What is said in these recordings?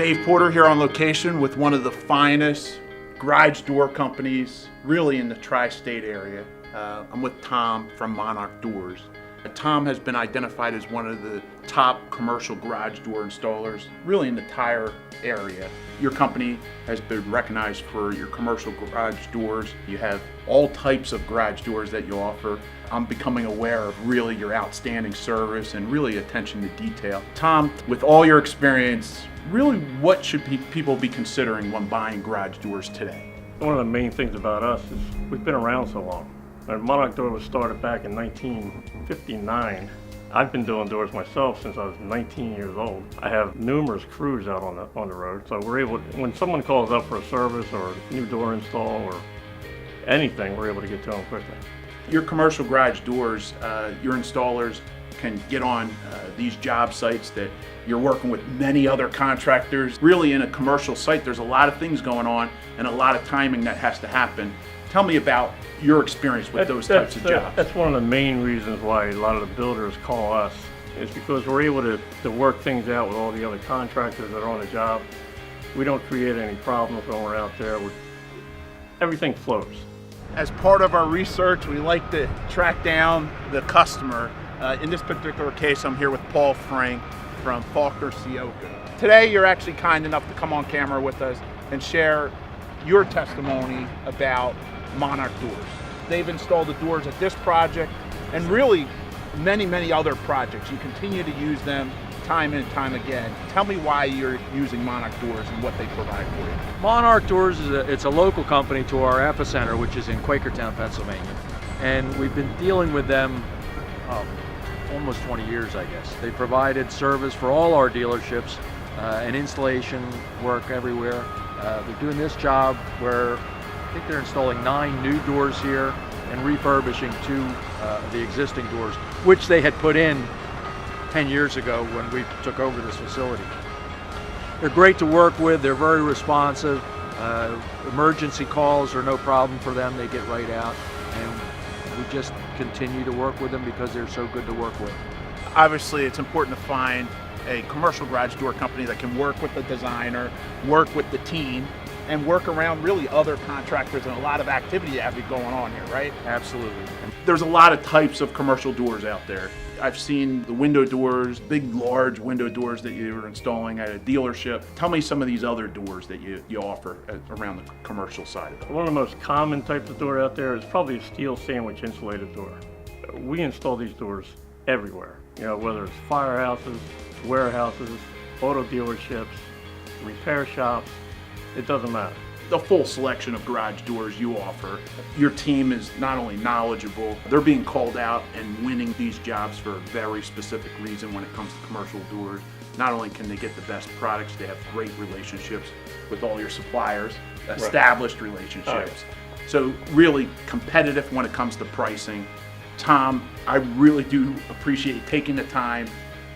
Dave Porter here on location with one of the finest garage door companies really in the tri-state area. I'm with Tom from Monarch Doors. Tom has been identified as one of the top commercial garage door installers really in the entire area. Your company has been recognized for your commercial garage doors. You have all types of garage doors that you offer. I'm becoming aware of really your outstanding service and really attention to detail. Tom, with all your experience, really what should people be considering when buying garage doors today? One of the main things about us is we've been around so long. Monarch Door was started back in 1959. I've been doing doors myself since I was 19 years old. I have numerous crews out on the road, so we're able to, when someone calls up for a service or a new door install or anything, we're able to get to them quickly. Your commercial garage doors, your installers can get on these job sites that you're working with many other contractors. Really in a commercial site, there's a lot of things going on and a lot of timing that has to happen. Tell me about your experience with those types of jobs. That's one of the main reasons why a lot of the builders call us, is because we're able to work things out with all the other contractors that are on the job. We don't create any problems when we're out there. Everything flows. As part of our research, we like to track down the customer. In this particular case, I'm here with Paul Frank from Faulkner Sioka. Today, you're actually kind enough to come on camera with us and share your testimony about Monarch Doors. They've installed the doors at this project and really many other projects. You continue to use them time and time again. Tell me why you're using Monarch Doors and what they provide for you. Monarch Doors it's a local company to our epicenter, which is in Quakertown, Pennsylvania. And we've been dealing with them almost 20 years, I guess. They provided service for all our dealerships and installation work everywhere. They're doing this job where I think they're installing 9 new doors here and refurbishing 2 of the existing doors, which they had put in 10 years ago when we took over this facility. They're great to work with, they're very responsive. Emergency calls are no problem for them, they get right out. And we just continue to work with them because they're so good to work with. Obviously, it's important to find a commercial garage door company that can work with the designer, work with the team, and work around really other contractors and a lot of activity that have going on here, right? Absolutely. There's a lot of types of commercial doors out there. I've seen the window doors, big, large window doors that you're installing at a dealership. Tell me some of these other doors that you offer around the commercial side of it. One of the most common types of door out there is probably a steel sandwich insulated door. We install these doors everywhere, whether it's firehouses, warehouses, auto dealerships, repair shops, it doesn't matter. The full selection of garage doors you offer. Your team is not only knowledgeable, they're being called out and winning these jobs for a very specific reason when it comes to commercial doors. Not only can they get the best products, they have great relationships with all your suppliers, established relationships. So really competitive when it comes to pricing. Tom, I really do appreciate taking the time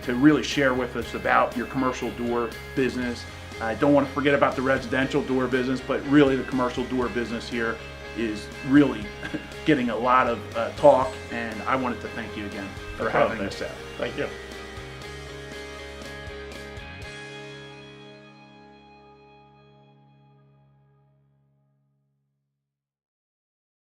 to really share with us about your commercial door business. I don't want to forget about the residential door business, but really the commercial door business here is really getting a lot of talk, and I wanted to thank you again for having us out. Thank you.